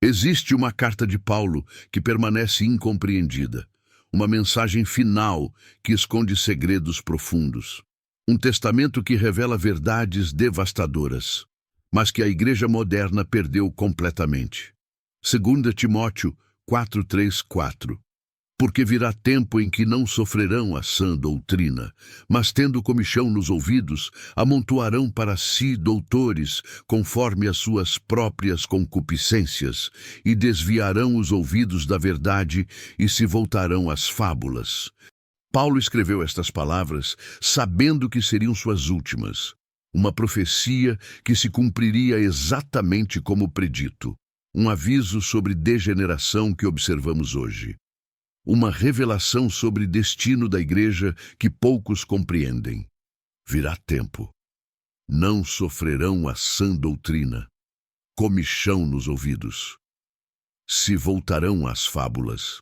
Existe uma carta de Paulo que permanece incompreendida, uma mensagem final que esconde segredos profundos, um testamento que revela verdades devastadoras, mas que a igreja moderna perdeu completamente. 2 Timóteo 4:3-4. Porque virá tempo em que não sofrerão a sã doutrina, mas tendo comichão nos ouvidos, amontoarão para si doutores, conforme as suas próprias concupiscências, e desviarão os ouvidos da verdade e se voltarão às fábulas. Paulo escreveu estas palavras sabendo que seriam suas últimas, uma profecia que se cumpriria exatamente como predito, um aviso sobre degeneração que observamos hoje. Uma revelação sobre destino da igreja que poucos compreendem. Virá tempo. Não sofrerão a sã doutrina. Comichão nos ouvidos. Se voltarão às fábulas.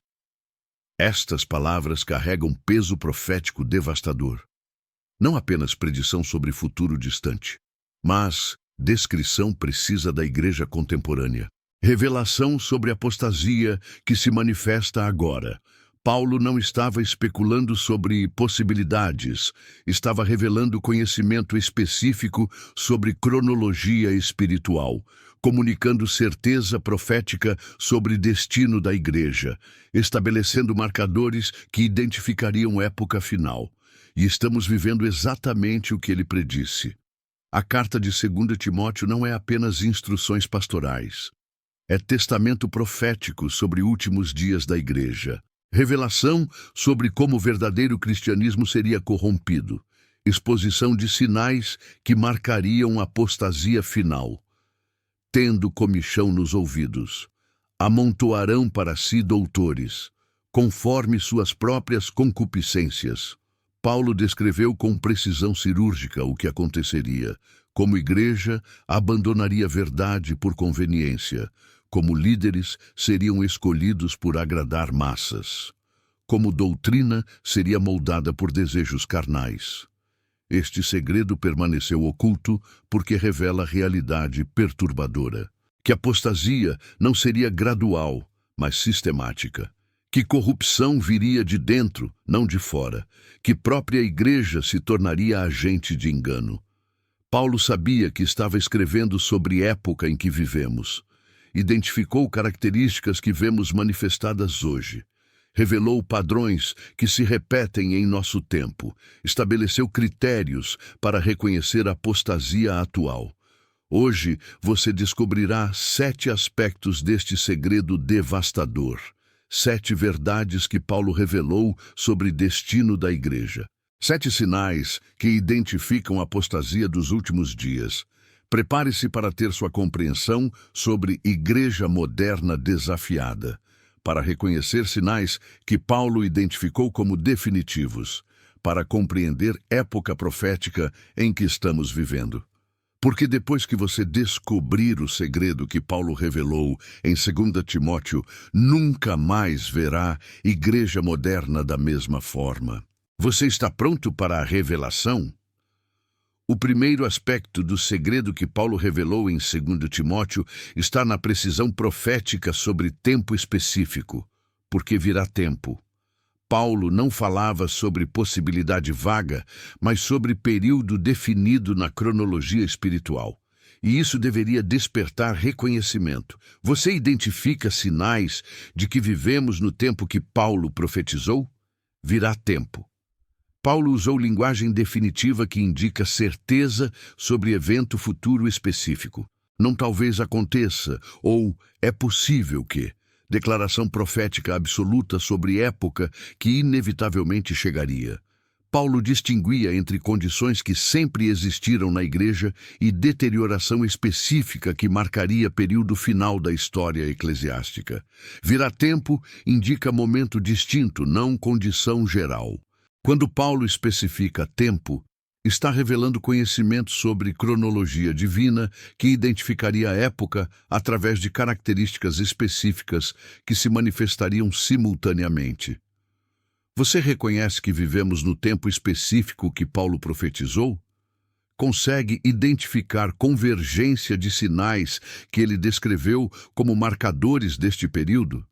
Estas palavras carregam peso profético devastador. Não apenas predição sobre futuro distante, mas descrição precisa da igreja contemporânea. Revelação sobre a apostasia que se manifesta agora. Paulo não estava especulando sobre possibilidades, estava revelando conhecimento específico sobre cronologia espiritual, comunicando certeza profética sobre destino da igreja, estabelecendo marcadores que identificariam época final. E estamos vivendo exatamente o que ele predisse. A carta de 2 Timóteo não é apenas instruções pastorais. É testamento profético sobre últimos dias da igreja. Revelação sobre como o verdadeiro cristianismo seria corrompido. Exposição de sinais que marcariam a apostasia final. Tendo comichão nos ouvidos, amontoarão para si doutores, conforme suas próprias concupiscências. Paulo descreveu com precisão cirúrgica o que aconteceria. Como igreja, abandonaria a verdade por conveniência. Como líderes, seriam escolhidos por agradar massas. Como doutrina, seria moldada por desejos carnais. Este segredo permaneceu oculto porque revela realidade perturbadora. Que a apostasia não seria gradual, mas sistemática. Que corrupção viria de dentro, não de fora. Que própria igreja se tornaria agente de engano. Paulo sabia que estava escrevendo sobre a época em que vivemos. Identificou características que vemos manifestadas hoje. Revelou padrões que se repetem em nosso tempo. Estabeleceu critérios para reconhecer a apostasia atual. Hoje você descobrirá 7 aspectos deste segredo devastador. 7 verdades que Paulo revelou sobre o destino da igreja. 7 sinais que identificam a apostasia dos últimos dias. Prepare-se para ter sua compreensão sobre igreja moderna desafiada, para reconhecer sinais que Paulo identificou como definitivos, para compreender época profética em que estamos vivendo. Porque depois que você descobrir o segredo que Paulo revelou em 2 Timóteo, nunca mais verá igreja moderna da mesma forma. Você está pronto para a revelação? O primeiro aspecto do segredo que Paulo revelou em 2 Timóteo está na precisão profética sobre tempo específico, porque virá tempo. Paulo não falava sobre possibilidade vaga, mas sobre período definido na cronologia espiritual. E isso deveria despertar reconhecimento. Você identifica sinais de que vivemos no tempo que Paulo profetizou? Virá tempo. Paulo usou linguagem definitiva que indica certeza sobre evento futuro específico. Não talvez aconteça, ou é possível que. Declaração profética absoluta sobre época que inevitavelmente chegaria. Paulo distinguia entre condições que sempre existiram na igreja e deterioração específica que marcaria período final da história eclesiástica. Virá tempo indica momento distinto, não condição geral. Quando Paulo especifica tempo, está revelando conhecimento sobre cronologia divina que identificaria a época através de características específicas que se manifestariam simultaneamente. Você reconhece que vivemos no tempo específico que Paulo profetizou? consegue identificar convergência de sinais que ele descreveu como marcadores deste período?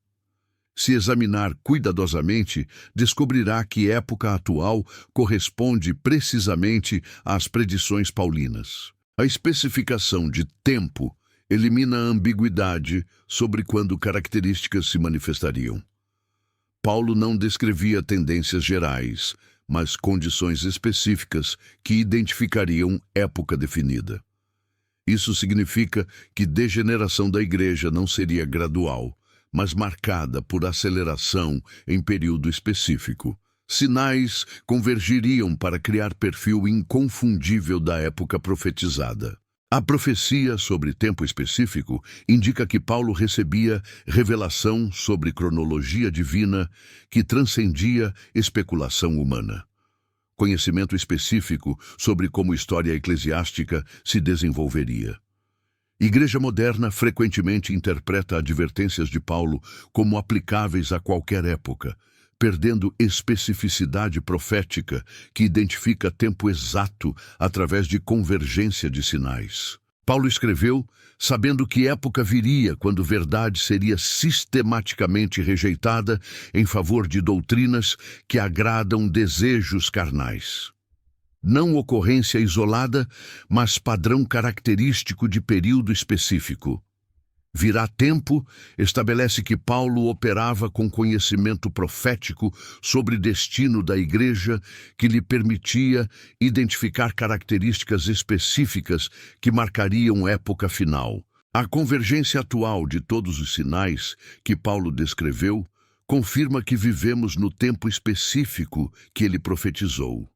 Se examinar cuidadosamente, descobrirá que a época atual corresponde precisamente às predições paulinas. A especificação de tempo elimina a ambiguidade sobre quando características se manifestariam. Paulo não descrevia tendências gerais, mas condições específicas que identificariam época definida. Isso significa que degeneração da igreja não seria gradual, mas marcada por aceleração em período específico. Sinais convergiriam para criar perfil inconfundível da época profetizada. A profecia sobre tempo específico indica que Paulo recebia revelação sobre cronologia divina que transcendia especulação humana. Conhecimento específico sobre como a história eclesiástica se desenvolveria. Igreja moderna frequentemente interpreta advertências de Paulo como aplicáveis a qualquer época, perdendo especificidade profética que identifica tempo exato através de convergência de sinais. Paulo escreveu, sabendo que época viria quando verdade seria sistematicamente rejeitada em favor de doutrinas que agradam desejos carnais. Não ocorrência isolada, mas padrão característico de período específico. Virá tempo estabelece que Paulo operava com conhecimento profético sobre destino da igreja que lhe permitia identificar características específicas que marcariam época final. A convergência atual de todos os sinais que Paulo descreveu confirma que vivemos no tempo específico que ele profetizou.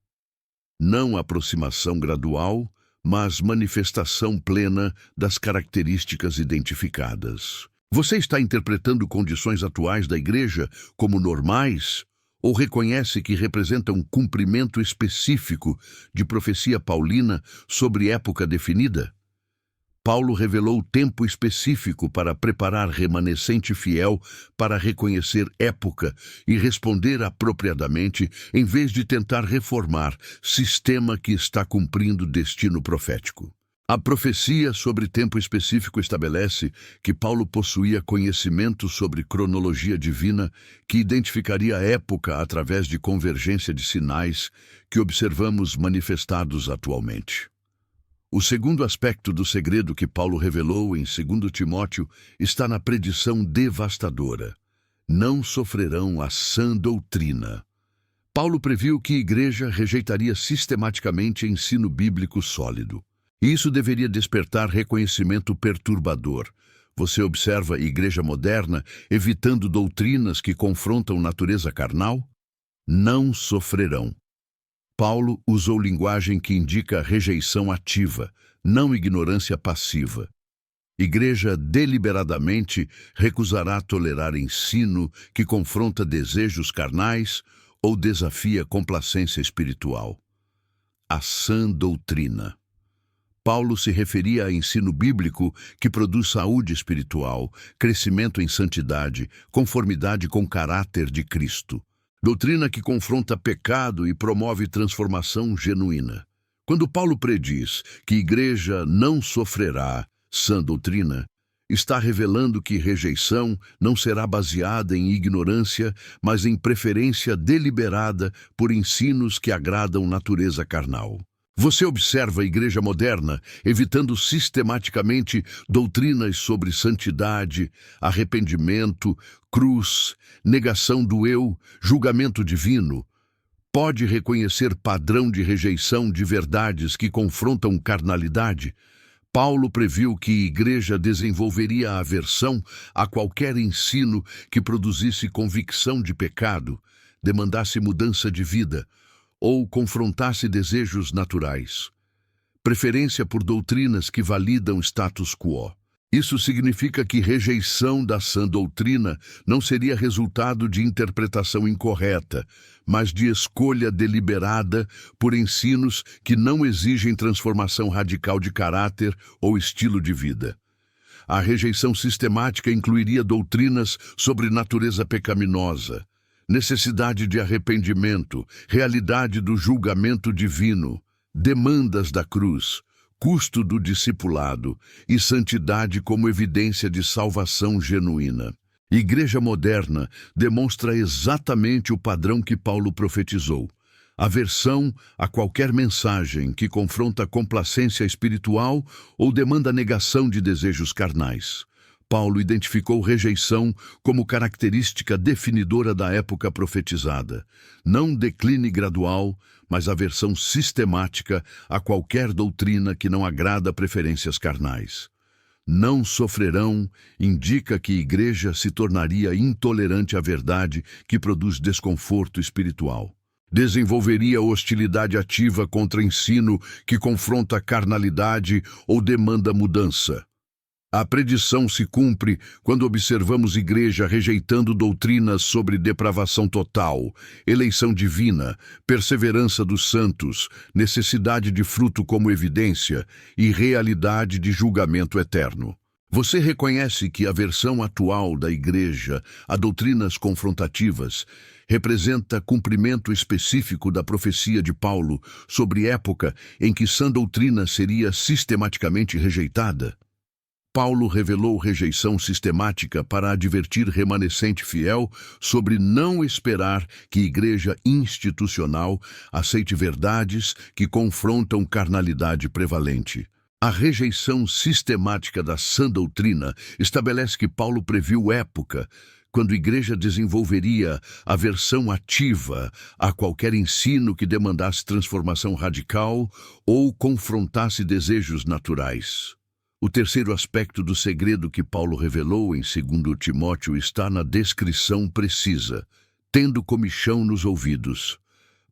Não aproximação gradual, mas manifestação plena das características identificadas. Você está interpretando condições atuais da igreja como normais ou reconhece que representam um cumprimento específico de profecia paulina sobre época definida? Paulo revelou tempo específico para preparar remanescente fiel para reconhecer época e responder apropriadamente, em vez de tentar reformar sistema que está cumprindo destino profético. A profecia sobre tempo específico estabelece que Paulo possuía conhecimento sobre cronologia divina que identificaria a época através de convergência de sinais que observamos manifestados atualmente. O segundo aspecto do segredo que Paulo revelou em 2 Timóteo está na predição devastadora. Não sofrerão a sã doutrina. Paulo previu que a igreja rejeitaria sistematicamente ensino bíblico sólido. Isso deveria despertar reconhecimento perturbador. Você observa a igreja moderna evitando doutrinas que confrontam natureza carnal? Não sofrerão. Paulo usou linguagem que indica rejeição ativa, não ignorância passiva. Igreja deliberadamente recusará tolerar ensino que confronta desejos carnais ou desafia complacência espiritual. A sã doutrina. Paulo se referia a ensino bíblico que produz saúde espiritual, crescimento em santidade, conformidade com o caráter de Cristo. Doutrina que confronta pecado e promove transformação genuína. Quando Paulo prediz que a igreja não sofrerá sã doutrina, está revelando que rejeição não será baseada em ignorância, mas em preferência deliberada por ensinos que agradam natureza carnal. Você observa a igreja moderna evitando sistematicamente doutrinas sobre santidade, arrependimento, cruz, negação do eu, julgamento divino. Pode reconhecer padrão de rejeição de verdades que confrontam carnalidade? Paulo previu que a igreja desenvolveria aversão a qualquer ensino que produzisse convicção de pecado, demandasse mudança de vida, ou confrontasse desejos naturais. Preferência por doutrinas que validam status quo. Isso significa que rejeição da sã doutrina não seria resultado de interpretação incorreta, mas de escolha deliberada por ensinos que não exigem transformação radical de caráter ou estilo de vida. A rejeição sistemática incluiria doutrinas sobre natureza pecaminosa, necessidade de arrependimento, realidade do julgamento divino, demandas da cruz, custo do discipulado e santidade como evidência de salvação genuína. Igreja moderna demonstra exatamente o padrão que Paulo profetizou: aversão a qualquer mensagem que confronta a complacência espiritual ou demanda a negação de desejos carnais. Paulo identificou rejeição como característica definidora da época profetizada. Não decline gradual, mas aversão sistemática a qualquer doutrina que não agrada a preferências carnais. Não sofrerão indica que a igreja se tornaria intolerante à verdade que produz desconforto espiritual. Desenvolveria hostilidade ativa contra ensino que confronta a carnalidade ou demanda mudança. A predição se cumpre quando observamos igreja rejeitando doutrinas sobre depravação total, eleição divina, perseverança dos santos, necessidade de fruto como evidência e realidade de julgamento eterno. Você reconhece que a versão atual da igreja a doutrinas confrontativas representa cumprimento específico da profecia de Paulo sobre época em que sã doutrina seria sistematicamente rejeitada? Paulo revelou rejeição sistemática para advertir remanescente fiel sobre não esperar que igreja institucional aceite verdades que confrontam carnalidade prevalente. A rejeição sistemática da sã doutrina estabelece que Paulo previu época quando a igreja desenvolveria aversão ativa a qualquer ensino que demandasse transformação radical ou confrontasse desejos naturais. O terceiro aspecto do segredo que Paulo revelou em 2 Timóteo está na descrição precisa, tendo comichão nos ouvidos.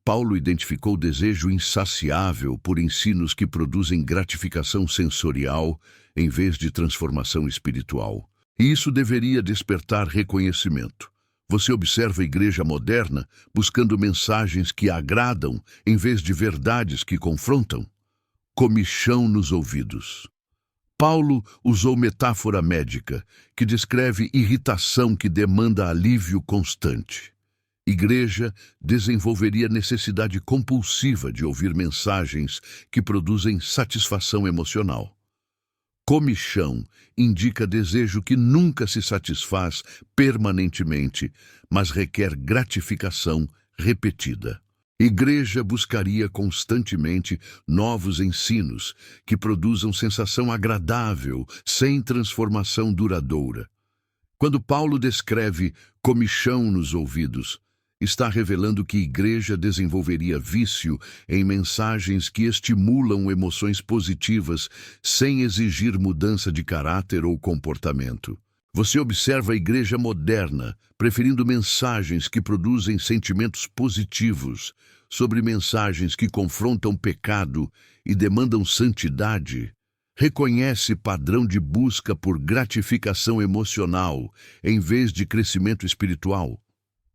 Paulo identificou o desejo insaciável por ensinos que produzem gratificação sensorial em vez de transformação espiritual. E isso deveria despertar reconhecimento. Você observa a igreja moderna buscando mensagens que agradam em vez de verdades que confrontam? Comichão nos ouvidos. Paulo usou metáfora médica, que descreve irritação que demanda alívio constante. Igreja desenvolveria necessidade compulsiva de ouvir mensagens que produzem satisfação emocional. Comichão indica desejo que nunca se satisfaz permanentemente, mas requer gratificação repetida. Igreja buscaria constantemente novos ensinos que produzam sensação agradável, sem transformação duradoura. Quando Paulo descreve comichão nos ouvidos, está revelando que a igreja desenvolveria vício em mensagens que estimulam emoções positivas sem exigir mudança de caráter ou comportamento. Você observa a igreja moderna preferindo mensagens que produzem sentimentos positivos sobre mensagens que confrontam pecado e demandam santidade. Reconhece padrão de busca por gratificação emocional em vez de crescimento espiritual.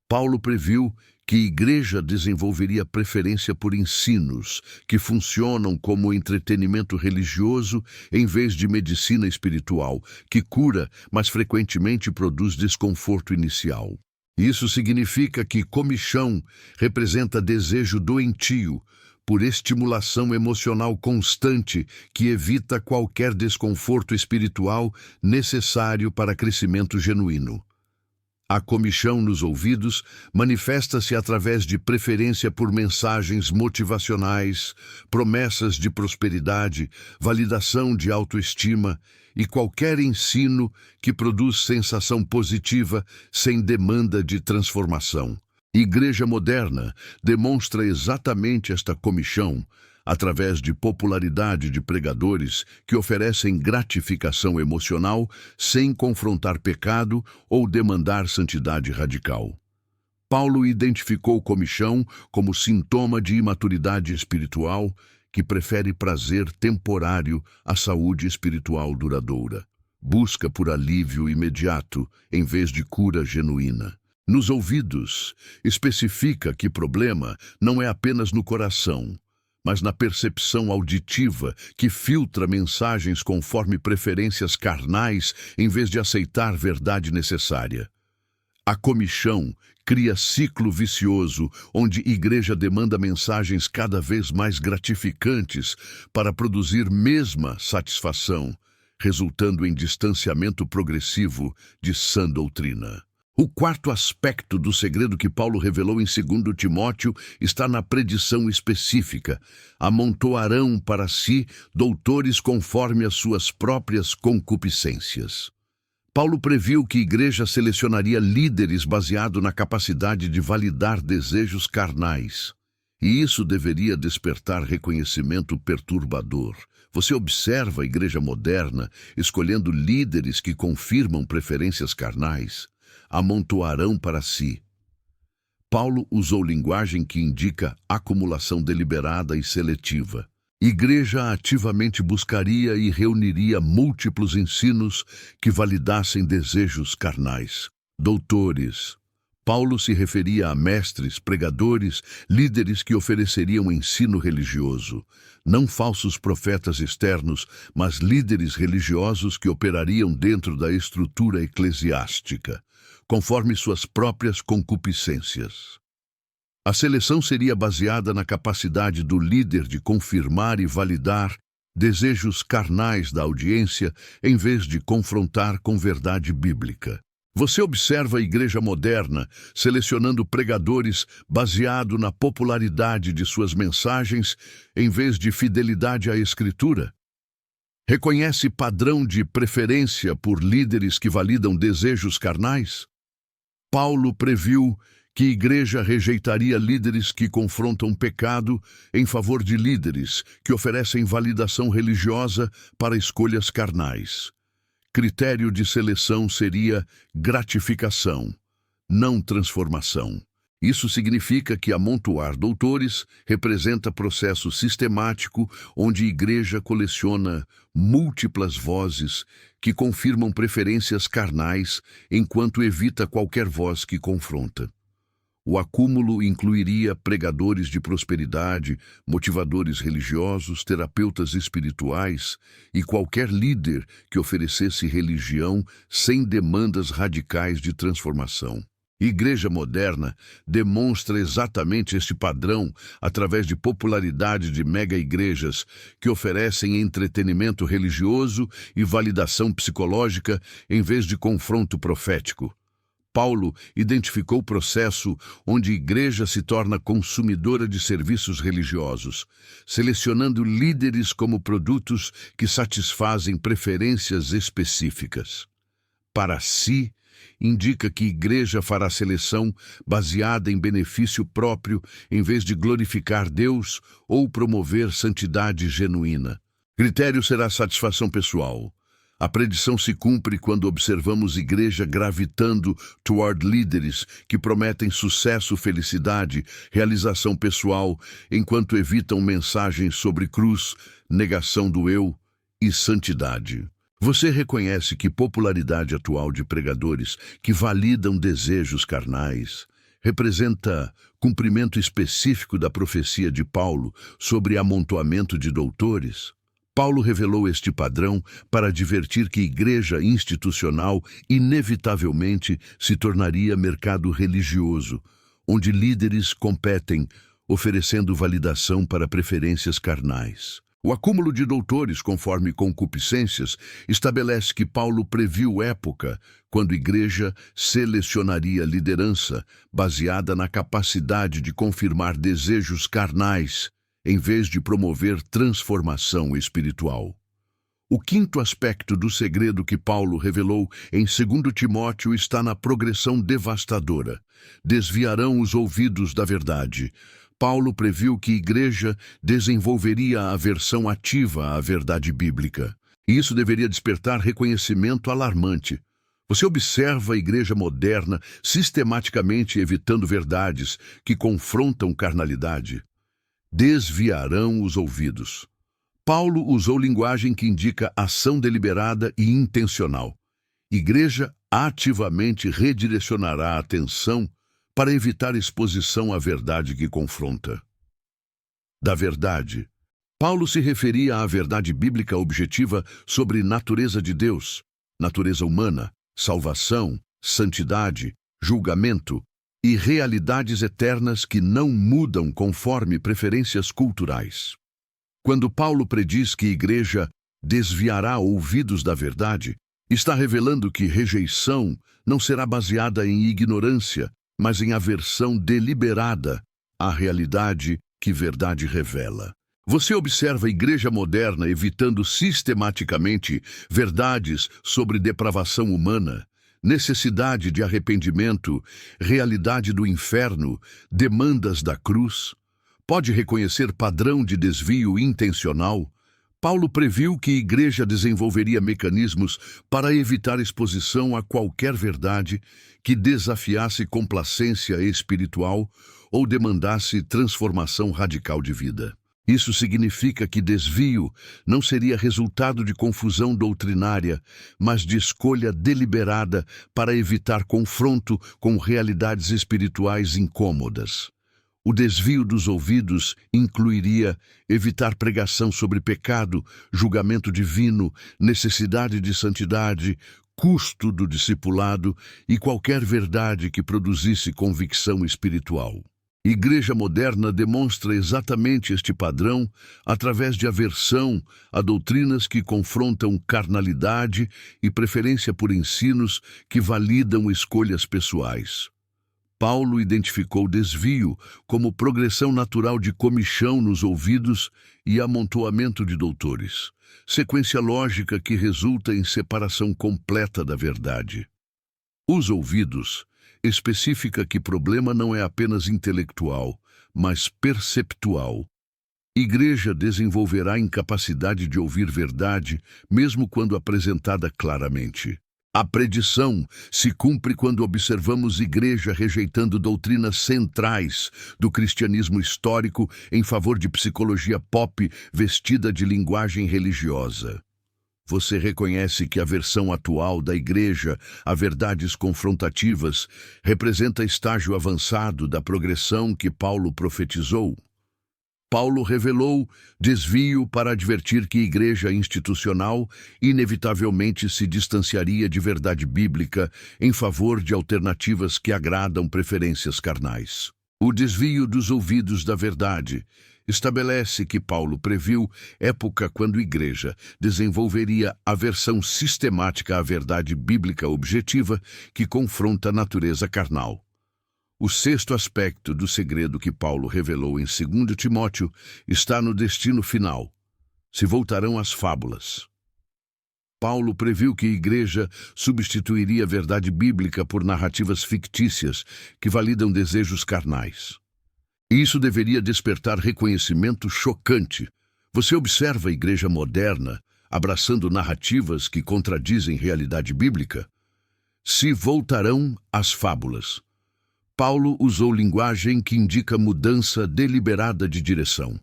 Paulo previu que a igreja desenvolveria preferência por ensinos que funcionam como entretenimento religioso em vez de medicina espiritual, que cura, mas frequentemente produz desconforto inicial. Isso significa que comichão representa desejo doentio por estimulação emocional constante que evita qualquer desconforto espiritual necessário para crescimento genuíno. A comichão nos ouvidos manifesta-se através de preferência por mensagens motivacionais, promessas de prosperidade, validação de autoestima e qualquer ensino que produz sensação positiva sem demanda de transformação. Igreja moderna demonstra exatamente esta comichão através de popularidade de pregadores que oferecem gratificação emocional sem confrontar pecado ou demandar santidade radical. Paulo identificou comichão como sintoma de imaturidade espiritual que prefere prazer temporário à saúde espiritual duradoura. Busca por alívio imediato em vez de cura genuína. Nos ouvidos, especifica que problema não é apenas no coração, mas na percepção auditiva que filtra mensagens conforme preferências carnais em vez de aceitar verdade necessária. A comichão cria ciclo vicioso, onde igreja demanda mensagens cada vez mais gratificantes para produzir mesma satisfação, resultando em distanciamento progressivo de sã doutrina. O quarto aspecto do segredo que Paulo revelou em 2 Timóteo está na predição específica. Amontoarão para si doutores conforme as suas próprias concupiscências. Paulo previu que a igreja selecionaria líderes baseado na capacidade de validar desejos carnais. E isso deveria despertar reconhecimento perturbador. Você observa a igreja moderna escolhendo líderes que confirmam preferências carnais. Amontoarão para si. Paulo usou linguagem que indica acumulação deliberada e seletiva. Igreja ativamente buscaria e reuniria múltiplos ensinos que validassem desejos carnais. Doutores. Paulo se referia a mestres, pregadores, líderes que ofereceriam ensino religioso. Não falsos profetas externos, mas líderes religiosos que operariam dentro da estrutura eclesiástica, conforme suas próprias concupiscências. A seleção seria baseada na capacidade do líder de confirmar e validar desejos carnais da audiência, em vez de confrontar com verdade bíblica. Você observa a igreja moderna selecionando pregadores baseado na popularidade de suas mensagens, em vez de fidelidade à Escritura? Reconhece padrão de preferência por líderes que validam desejos carnais? Paulo previu que a igreja rejeitaria líderes que confrontam pecado em favor de líderes que oferecem validação religiosa para escolhas carnais. Critério de seleção seria gratificação, não transformação. Isso significa que amontoar doutores representa processo sistemático onde a igreja coleciona múltiplas vozes que confirmam preferências carnais enquanto evita qualquer voz que confronta. O acúmulo incluiria pregadores de prosperidade, motivadores religiosos, terapeutas espirituais e qualquer líder que oferecesse religião sem demandas radicais de transformação. A igreja moderna demonstra exatamente este padrão através de popularidade de mega-igrejas que oferecem entretenimento religioso e validação psicológica em vez de confronto profético. Paulo identificou o processo onde a igreja se torna consumidora de serviços religiosos, selecionando líderes como produtos que satisfazem preferências específicas. Para si, indica que a igreja fará seleção baseada em benefício próprio em vez de glorificar Deus ou promover santidade genuína. Critério será satisfação pessoal. A predição se cumpre quando observamos a igreja gravitando toward líderes que prometem sucesso, felicidade, realização pessoal, enquanto evitam mensagens sobre cruz, negação do eu e santidade. Você reconhece que a popularidade atual de pregadores que validam desejos carnais representa cumprimento específico da profecia de Paulo sobre amontoamento de doutores? Paulo revelou este padrão para advertir que a igreja institucional inevitavelmente se tornaria mercado religioso, onde líderes competem, oferecendo validação para preferências carnais. O acúmulo de doutores conforme concupiscências estabelece que Paulo previu época quando a igreja selecionaria liderança baseada na capacidade de confirmar desejos carnais, em vez de promover transformação espiritual. O quinto aspecto do segredo que Paulo revelou em 2 Timóteo está na progressão devastadora. Desviarão os ouvidos da verdade. Paulo previu que a igreja desenvolveria a aversão ativa à verdade bíblica. E isso deveria despertar reconhecimento alarmante. Você observa a igreja moderna sistematicamente evitando verdades que confrontam carnalidade. Desviarão os ouvidos. Paulo usou linguagem que indica ação deliberada e intencional. Igreja ativamente redirecionará a atenção para evitar exposição à verdade que confronta. Da verdade. Paulo se referia à verdade bíblica objetiva sobre natureza de Deus, natureza humana, salvação, santidade, julgamento e realidades eternas que não mudam conforme preferências culturais. Quando Paulo prediz que a igreja desviará ouvidos da verdade, está revelando que rejeição não será baseada em ignorância, mas em aversão deliberada à realidade que verdade revela. Você observa a igreja moderna evitando sistematicamente verdades sobre depravação humana, necessidade de arrependimento, realidade do inferno, demandas da cruz. Pode reconhecer padrão de desvio intencional? Paulo previu que a igreja desenvolveria mecanismos para evitar exposição a qualquer verdade que desafiasse complacência espiritual ou demandasse transformação radical de vida. Isso significa que desvio não seria resultado de confusão doutrinária, mas de escolha deliberada para evitar confronto com realidades espirituais incômodas. O desvio dos ouvidos incluiria evitar pregação sobre pecado, julgamento divino, necessidade de santidade, custo do discipulado e qualquer verdade que produzisse convicção espiritual. A igreja moderna demonstra exatamente este padrão através de aversão a doutrinas que confrontam carnalidade e preferência por ensinos que validam escolhas pessoais. Paulo identificou o desvio como progressão natural de comichão nos ouvidos e amontoamento de doutores, sequência lógica que resulta em separação completa da verdade. Os ouvidos especifica que problema não é apenas intelectual, mas perceptual. Igreja desenvolverá incapacidade de ouvir verdade, mesmo quando apresentada claramente. A predição se cumpre quando observamos igreja rejeitando doutrinas centrais do cristianismo histórico em favor de psicologia pop vestida de linguagem religiosa. Você reconhece que a versão atual da igreja a verdades confrontativas representa estágio avançado da progressão que Paulo profetizou? Paulo revelou desvio para advertir que a igreja institucional inevitavelmente se distanciaria de verdade bíblica em favor de alternativas que agradam preferências carnais. O desvio dos ouvidos da verdade estabelece que Paulo previu época quando a igreja desenvolveria aversão sistemática à verdade bíblica objetiva que confronta a natureza carnal. O sexto aspecto do segredo que Paulo revelou em 2 Timóteo está no destino final. Se voltarão às fábulas. Paulo previu que a igreja substituiria a verdade bíblica por narrativas fictícias que validam desejos carnais. Isso deveria despertar reconhecimento chocante. Você observa a igreja moderna abraçando narrativas que contradizem realidade bíblica? Se voltarão às fábulas. Paulo usou linguagem que indica mudança deliberada de direção.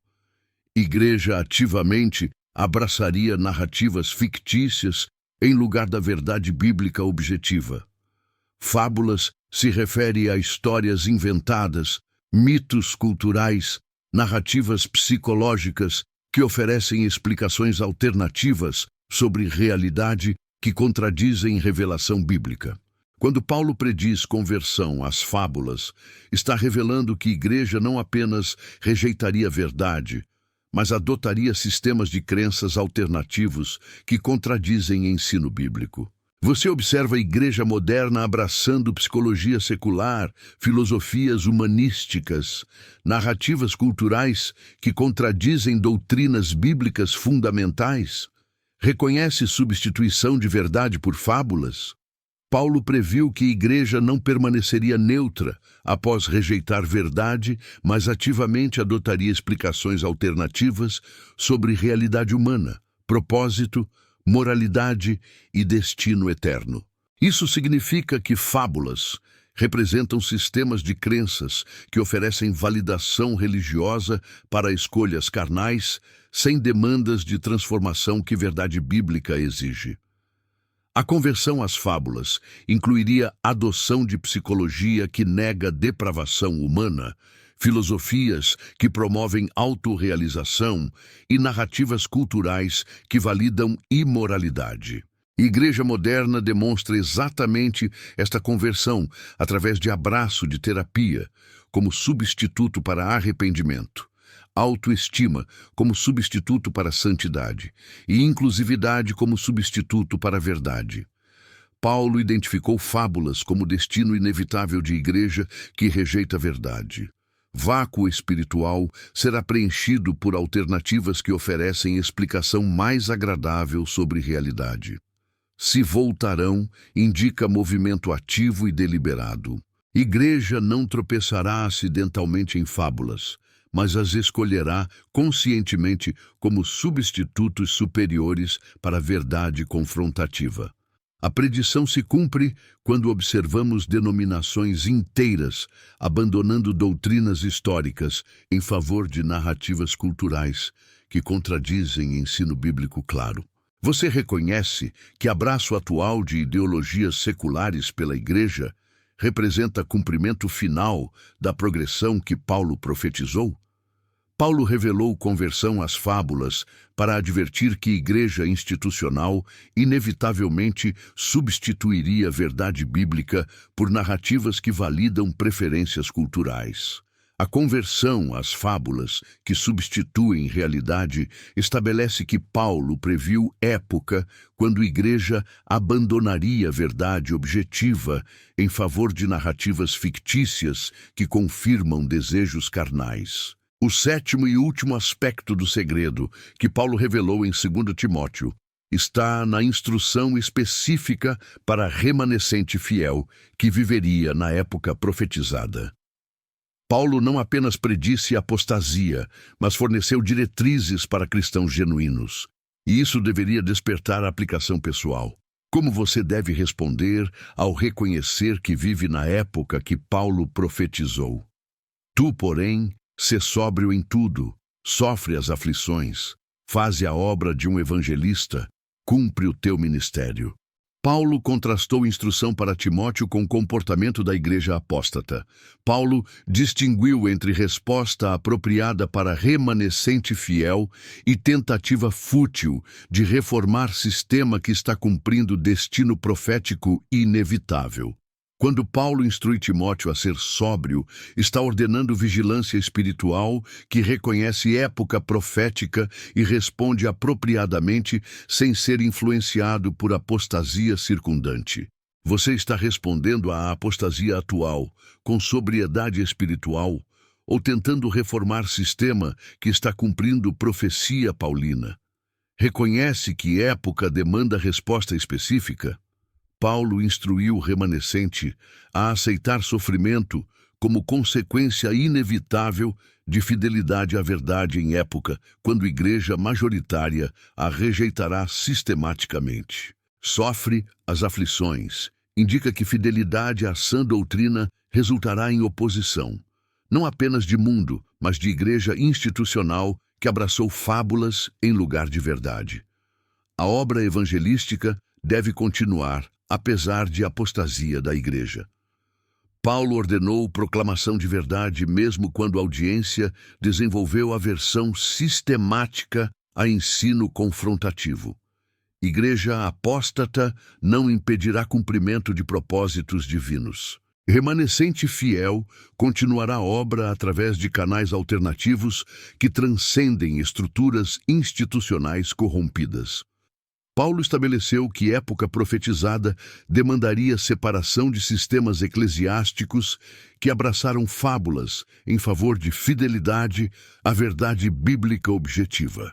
Igreja ativamente abraçaria narrativas fictícias em lugar da verdade bíblica objetiva. Fábulas se refere a histórias inventadas, mitos culturais, narrativas psicológicas que oferecem explicações alternativas sobre realidade que contradizem revelação bíblica. Quando Paulo prediz conversão às fábulas, está revelando que a igreja não apenas rejeitaria a verdade, mas adotaria sistemas de crenças alternativos que contradizem ensino bíblico. Você observa a igreja moderna abraçando psicologia secular, filosofias humanísticas, narrativas culturais que contradizem doutrinas bíblicas fundamentais. Reconhece substituição de verdade por fábulas? Paulo previu que a igreja não permaneceria neutra após rejeitar verdade, mas ativamente adotaria explicações alternativas sobre realidade humana, propósito, moralidade e destino eterno. Isso significa que fábulas representam sistemas de crenças que oferecem validação religiosa para escolhas carnais, sem demandas de transformação que verdade bíblica exige. A conversão às fábulas incluiria adoção de psicologia que nega depravação humana, filosofias que promovem autorrealização e narrativas culturais que validam imoralidade. Igreja moderna demonstra exatamente esta conversão através de abraço de terapia, como substituto para arrependimento, autoestima como substituto para santidade e inclusividade como substituto para a verdade. Paulo identificou fábulas como destino inevitável de igreja que rejeita a verdade. Vácuo espiritual será preenchido por alternativas que oferecem explicação mais agradável sobre realidade. Se voltarão, indica movimento ativo e deliberado. Igreja não tropeçará acidentalmente em fábulas, mas as escolherá conscientemente como substitutos superiores para a verdade confrontativa. A predição se cumpre quando observamos denominações inteiras abandonando doutrinas históricas em favor de narrativas culturais que contradizem ensino bíblico claro. Você reconhece que abraço atual de ideologias seculares pela Igreja representa cumprimento final da progressão que Paulo profetizou? Paulo revelou conversão às fábulas para advertir que igreja institucional inevitavelmente substituiria a verdade bíblica por narrativas que validam preferências culturais. A conversão às fábulas, que substituem realidade, estabelece que Paulo previu época quando a igreja abandonaria a verdade objetiva em favor de narrativas fictícias que confirmam desejos carnais. O sétimo e último aspecto do segredo que Paulo revelou em 2 Timóteo está na instrução específica para remanescente fiel que viveria na época profetizada. Paulo não apenas predisse apostasia, mas forneceu diretrizes para cristãos genuínos. E isso deveria despertar a aplicação pessoal. Como você deve responder ao reconhecer que vive na época que Paulo profetizou? Tu, porém, sê sóbrio em tudo, sofre as aflições, faze a obra de um evangelista, cumpre o teu ministério. Paulo contrastou instrução para Timóteo com o comportamento da igreja apóstata. Paulo distinguiu entre resposta apropriada para remanescente fiel e tentativa fútil de reformar sistema que está cumprindo destino profético inevitável. Quando Paulo instrui Timóteo a ser sóbrio, está ordenando vigilância espiritual que reconhece época profética e responde apropriadamente sem ser influenciado por apostasia circundante. Você está respondendo à apostasia atual com sobriedade espiritual ou tentando reformar sistema que está cumprindo profecia paulina? Reconhece que época demanda resposta específica? Paulo instruiu o remanescente a aceitar sofrimento como consequência inevitável de fidelidade à verdade em época quando a igreja majoritária a rejeitará sistematicamente. Sofre as aflições. Indica que fidelidade à sã doutrina resultará em oposição, não apenas de mundo, mas de igreja institucional que abraçou fábulas em lugar de verdade. A obra evangelística deve continuar, apesar de apostasia da igreja. Paulo ordenou proclamação de verdade mesmo quando a audiência desenvolveu aversão sistemática a ensino confrontativo. Igreja apóstata não impedirá cumprimento de propósitos divinos. Remanescente fiel continuará a obra através de canais alternativos que transcendem estruturas institucionais corrompidas. Paulo estabeleceu que época profetizada demandaria separação de sistemas eclesiásticos que abraçaram fábulas em favor de fidelidade à verdade bíblica objetiva.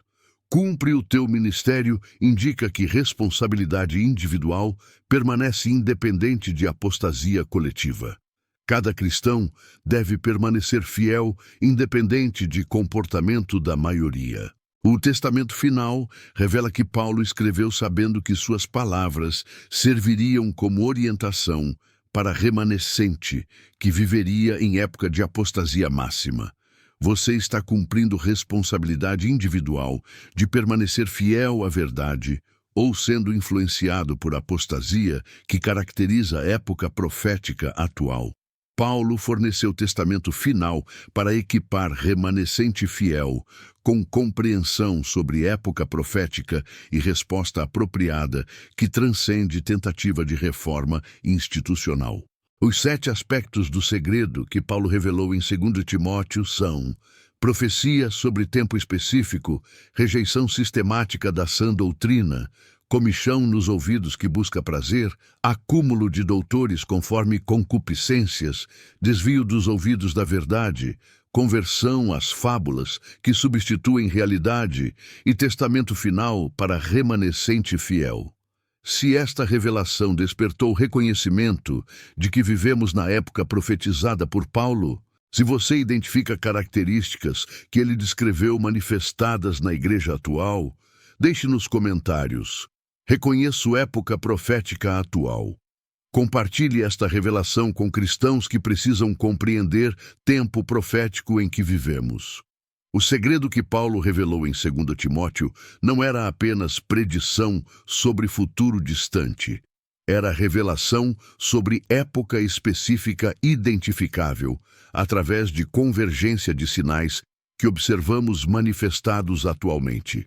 Cumpre o teu ministério indica que responsabilidade individual permanece independente de apostasia coletiva. Cada cristão deve permanecer fiel, independente de comportamento da maioria. O testamento final revela que Paulo escreveu sabendo que suas palavras serviriam como orientação para remanescente que viveria em época de apostasia máxima. Você está cumprindo responsabilidade individual de permanecer fiel à verdade ou sendo influenciado por apostasia que caracteriza a época profética atual. Paulo forneceu testamento final para equipar remanescente fiel com compreensão sobre época profética e resposta apropriada que transcende tentativa de reforma institucional. Os 7 aspectos do segredo que Paulo revelou em 2 Timóteo são: profecia sobre tempo específico, rejeição sistemática da sã doutrina, comichão nos ouvidos que busca prazer, acúmulo de doutores conforme concupiscências, desvio dos ouvidos da verdade, conversão às fábulas que substituem realidade e testamento final para remanescente fiel. Se esta revelação despertou reconhecimento de que vivemos na época profetizada por Paulo, se você identifica características que ele descreveu manifestadas na igreja atual, deixe nos comentários. Reconheço época profética atual. Compartilhe esta revelação com cristãos que precisam compreender tempo profético em que vivemos. O segredo que Paulo revelou em 2 Timóteo não era apenas predição sobre futuro distante. Era revelação sobre época específica identificável, através de convergência de sinais que observamos manifestados atualmente.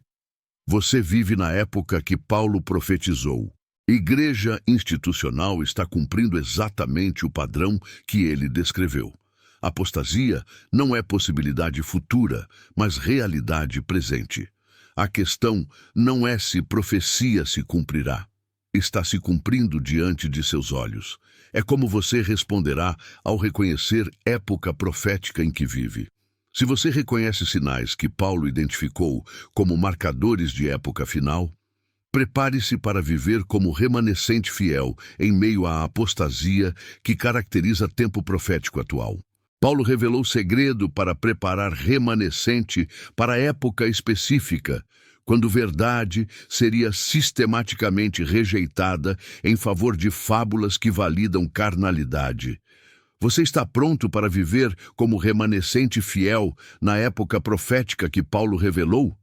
Você vive na época que Paulo profetizou. Igreja institucional está cumprindo exatamente o padrão que ele descreveu. Apostasia não é possibilidade futura, mas realidade presente. A questão não é se profecia se cumprirá. Está se cumprindo diante de seus olhos. É como você responderá ao reconhecer época profética em que vive. Se você reconhece sinais que Paulo identificou como marcadores de época final, prepare-se para viver como remanescente fiel em meio à apostasia que caracteriza tempo profético atual. Paulo revelou segredo para preparar remanescente para a época específica, quando verdade seria sistematicamente rejeitada em favor de fábulas que validam carnalidade. Você está pronto para viver como remanescente fiel na época profética que Paulo revelou?